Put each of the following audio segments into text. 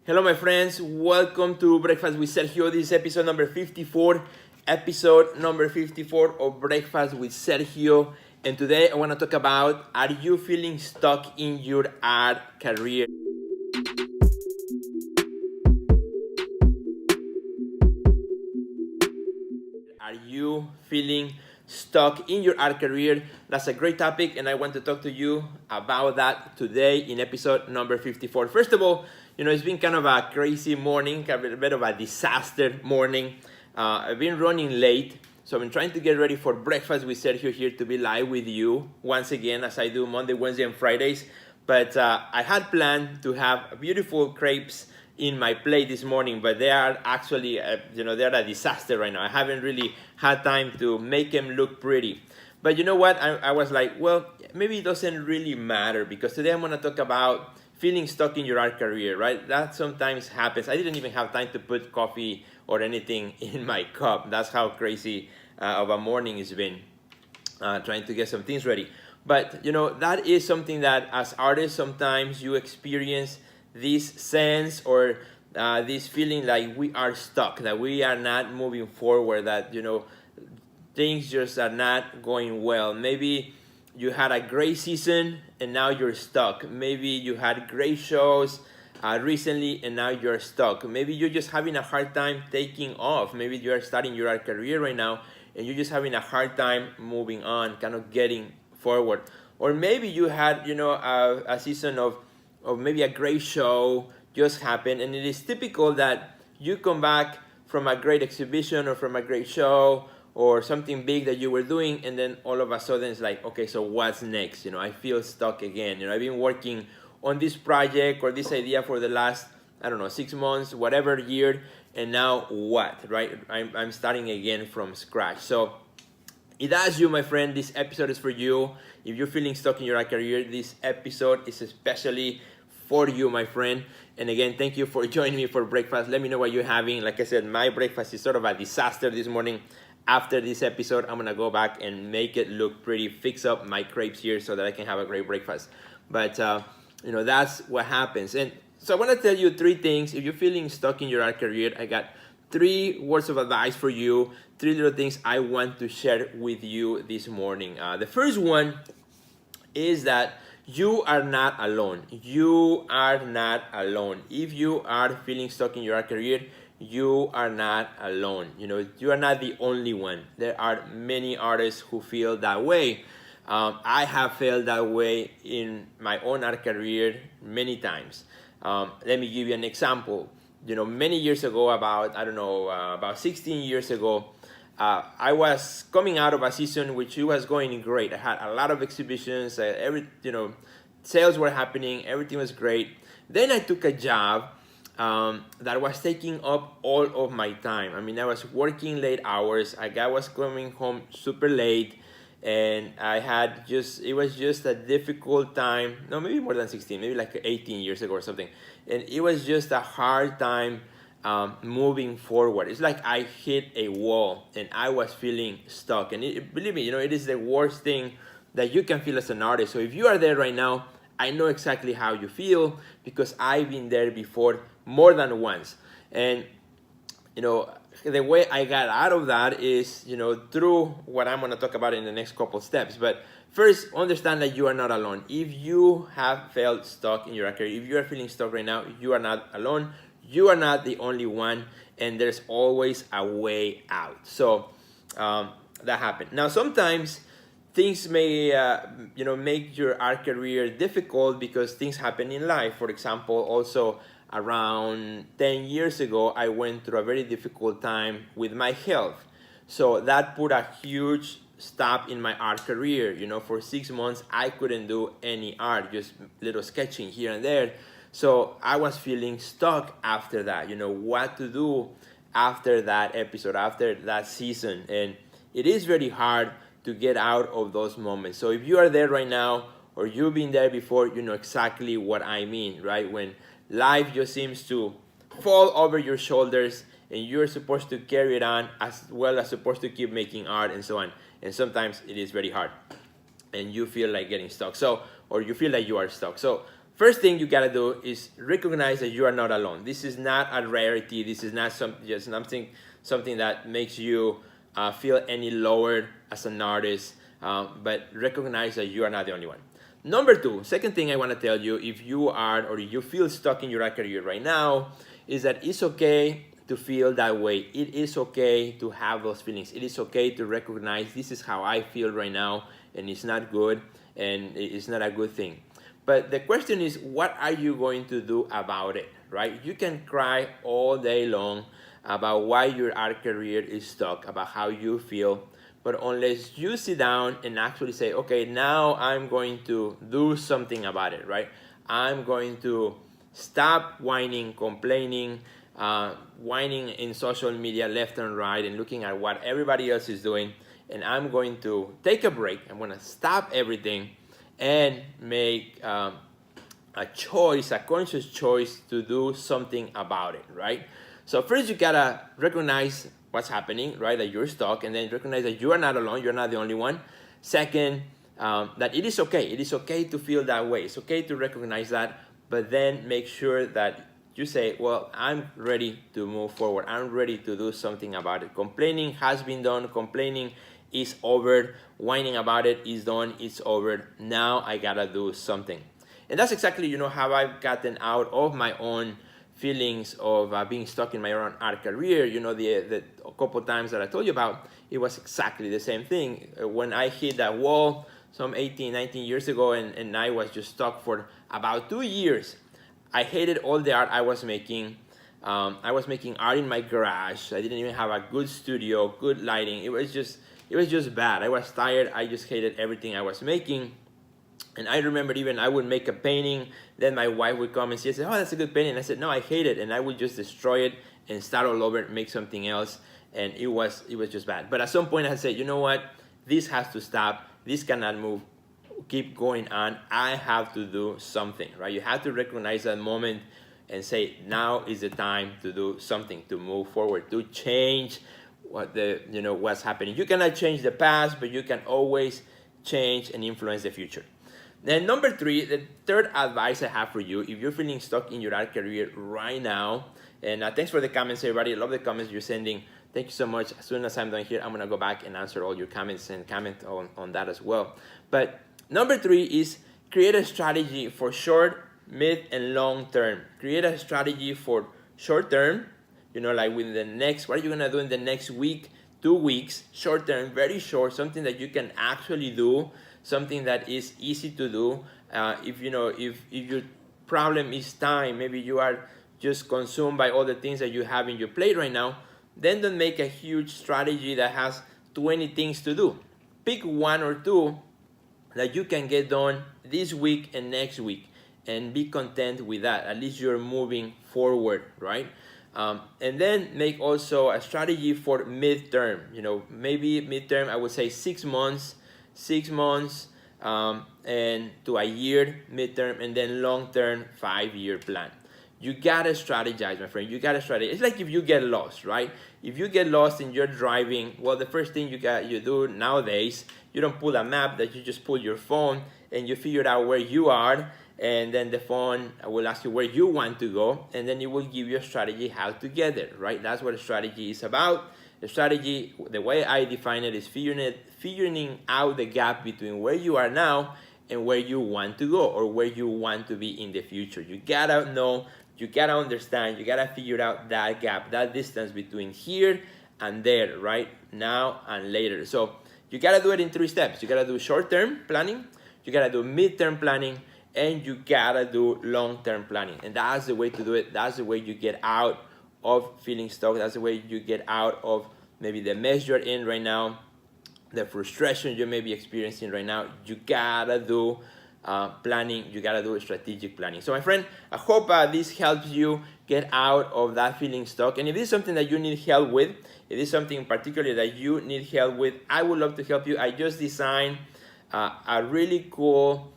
Hello, my friends. Welcome to Breakfast with Sergio. This is episode number 54. Episode number 54 of Breakfast with Sergio. And today I want to talk about, are you feeling stuck in your art career? Are you feeling stuck in your art career? That's a great topic, and I want to talk to you about that today in episode number 54. First of all, it's been kind of a crazy morning, a bit of a disaster morning. I've been running late, so I've been trying to get ready for Breakfast with Sergio here to be live with you once again, as I do Monday, Wednesday, and Fridays. But I had planned to have beautiful crepes in my plate this morning, but they are actually, they're a disaster right now. I haven't really had time to make them look pretty. But you know what? I was like, well, maybe it doesn't really matter, because today I'm going to talk about feeling stuck in your art career, right? That sometimes happens. I didn't even have time to put coffee or anything in my cup. That's how crazy of a morning it's been, trying to get some things ready. But, that is something that as artists, sometimes you experience this sense or this feeling like we are stuck, that we are not moving forward, that things just are not going well. Maybe you had a great season and now you're stuck. Maybe you had great shows recently and now you're stuck. Maybe you're just having a hard time taking off. Maybe you are starting your art career right now and you're just having a hard time moving on, kind of getting forward. Or maybe you had a season of maybe a great show just happened, and it is typical that you come back from a great exhibition or from a great show or something big that you were doing, and then all of a sudden it's like, okay, so what's next? I feel stuck again. I've been working on this project or this idea for the last, 6 months, whatever year, and now what, right? I'm starting again from scratch. So if that's you, my friend, this episode is for you. If you're feeling stuck in your career, this episode is especially for you, my friend. And again, thank you for joining me for breakfast. Let me know what you're having. Like I said, my breakfast is sort of a disaster this morning. After this episode, I'm gonna go back and make it look pretty, fix up my crepes here so that I can have a great breakfast. But that's what happens. And so I want to tell you 3 things. If you're feeling stuck in your art career, I got 3 words of advice for you, 3 little things I want to share with you this morning. The first one is that you are not alone. You are not alone. If you are feeling stuck in your art career, you are not alone. You are not the only one. There are many artists who feel that way. I have felt that way in my own art career many times. Let me give you an example. Many years ago, about 16 years ago, I was coming out of a season which was going great. I had a lot of exhibitions. Sales were happening. Everything was great. Then I took a job that was taking up all of my time. I was working late hours. I was coming home super late, and it was just a difficult time. No, maybe more than 16, maybe like 18 years ago or something. And it was just a hard time moving forward. It's like I hit a wall and I was feeling stuck. And believe me, it is the worst thing that you can feel as an artist. So if you are there right now, I know exactly how you feel, because I've been there before more than once. And the way I got out of that is through what I'm going to talk about in the next couple steps. But first, understand that you are not alone. If you have felt stuck in your career, if you are feeling stuck right now, you are not alone. You are not the only one, and there's always a way out. So that happened. Now, sometimes things may make your art career difficult because things happen in life. For example, also around 10 years ago, I went through a very difficult time with my health. So that put a huge stop in my art career. For 6 months, I couldn't do any art, just little sketching here and there. So I was feeling stuck after that, what to do after that episode, after that season. And it is very hard to get out of those moments. So if you are there right now, or you've been there before, you know exactly what I mean, right? When life just seems to fall over your shoulders and you're supposed to carry it on, as well as supposed to keep making art and so on. And sometimes it is very hard and you feel like getting stuck. Or you feel like you are stuck. So first thing you gotta do is recognize that you are not alone. This is not a rarity. This is not just something that makes you feel any lower as an artist, but recognize that you are not the only one. Number two, second thing I want to tell you, if you are or you feel stuck in your art career right now, is that it's okay to feel that way. It is okay to have those feelings. It is okay to recognize this is how I feel right now, and it's not good, and it's not a good thing. But the question is, what are you going to do about it, right? You can cry all day long about why your art career is stuck, about how you feel, but unless you sit down and actually say, okay, now I'm going to do something about it, right? I'm going to stop whining, complaining, whining in social media left and right and looking at what everybody else is doing, and I'm going to take a break. I'm going to stop everything and make a choice, a conscious choice to do something about it, right? So first you gotta recognize what's happening, right? That you're stuck, and then recognize that you are not alone, you're not the only one. Second, that it is okay. It is okay to feel that way. It's okay to recognize that, but then make sure that you say, well, I'm ready to move forward. I'm ready to do something about it. Complaining has been done. Complaining is over. Whining about it is done. It's over. Now I gotta do something. And that's exactly, how I've gotten out of my own feelings of being stuck in my own art career. The couple times that I told you about, it was exactly the same thing. When I hit that wall some 18, 19 years ago, and I was just stuck for about 2 years. I hated all the art I was making. I was making art in my garage. I didn't even have a good studio, good lighting. It was just bad. I was tired. I just hated everything I was making. And I remember even I would make a painting, then my wife would come and she said, oh, that's a good painting. And I said, no, I hate it. And I would just destroy it and start all over, make something else. And it was just bad. But at some point I said, you know what? This has to stop. This cannot move, keep going on. I have to do something, right? You have to recognize that moment and say, now is the time to do something, to move forward, to change what's happening. You cannot change the past, but you can always change and influence the future. Then number three, the third advice I have for you, if you're feeling stuck in your art career right now, and thanks for the comments, everybody. I love the comments you're sending. Thank you so much. As soon as I'm done here, I'm going to go back and answer all your comments and comment on that as well. But number three is create a strategy for short, mid, and long term. Create a strategy for short term, like within the next, what are you going to do in the next week, 2 weeks, short term, very short, something that you can actually do, something that is easy to do. If your problem is time, maybe you are just consumed by all the things that you have in your plate right now, then don't make a huge strategy that has 20 things to do. Pick 1 or 2 that you can get done this week and next week, and be content with that. At least you're moving forward, right? And then make also a strategy for midterm. Maybe midterm, I would say 6 months, and to a year midterm, and then long-term 5-year plan. You gotta strategize, my friend. You gotta strategize. It's like if you get lost, right? If you get lost and you're driving, well, the first thing you do nowadays, you don't pull a map, that you just pull your phone and you figure out where you are, and then the phone will ask you where you want to go, and then it will give you a strategy how to get there, right? That's what a strategy is about. The strategy, the way I define it, is figuring out the gap between where you are now and where you want to go, or where you want to be in the future. You gotta know, you gotta understand, you gotta figure out that gap, that distance between here and there, right? Now and later. So you gotta do it in 3 steps. You gotta do short-term planning, you gotta do mid-term planning, and you gotta do long-term planning. And that's the way to do it. That's the way you get out of feeling stuck. That's the way you get out of maybe the mess you're in right now, the frustration you may be experiencing right now. You gotta do planning. You gotta do strategic planning. So my friend, I hope this helps you get out of that feeling stuck. And if this is something that you need help with, if this is something particularly that you need help with, I would love to help you. I just designed a really cool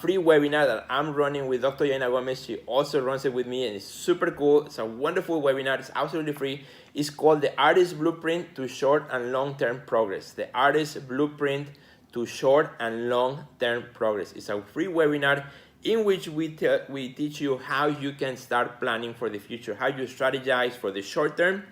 free webinar that I'm running with Dr. Yaina Gomez. She also runs it with me, and it's super cool. It's a wonderful webinar. It's absolutely free. It's called The Artist Blueprint to Short and Long-Term Progress. The Artist Blueprint to Short and Long-Term Progress. It's a free webinar. in which we teach you how you can start planning for the future, how you strategize for the short term,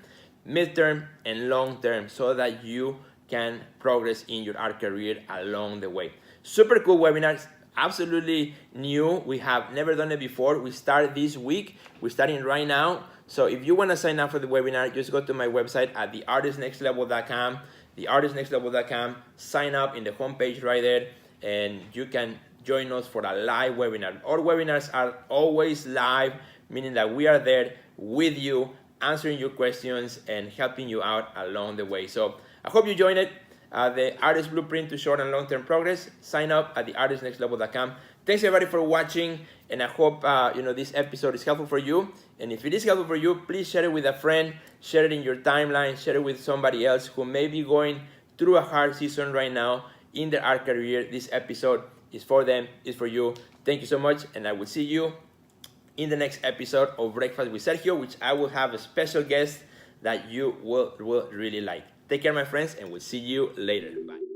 midterm, and long term, so that you can progress in your art career along the way. Super cool webinars, absolutely new. We have never done it before. We start this week. We're starting right now. So if you want to sign up for the webinar, just go to my website at theartistnextlevel.com, theartistnextlevel.com, sign up in the homepage right there, and you can join us for a live webinar. Our webinars are always live, meaning that we are there with you, answering your questions and helping you out along the way. So I hope you join it. The Artist Blueprint to Short and Long-Term Progress. Sign up at theartistnextlevel.com. Thanks everybody for watching, and I hope this episode is helpful for you. And if it is helpful for you, please share it with a friend, share it in your timeline, share it with somebody else who may be going through a hard season right now in their art career. This episode is for them, is for you. Thank you so much, and I will see you in the next episode of Breakfast with Sergio, which I will have a special guest that you will really like. Take care, my friends, and we'll see you later. Bye.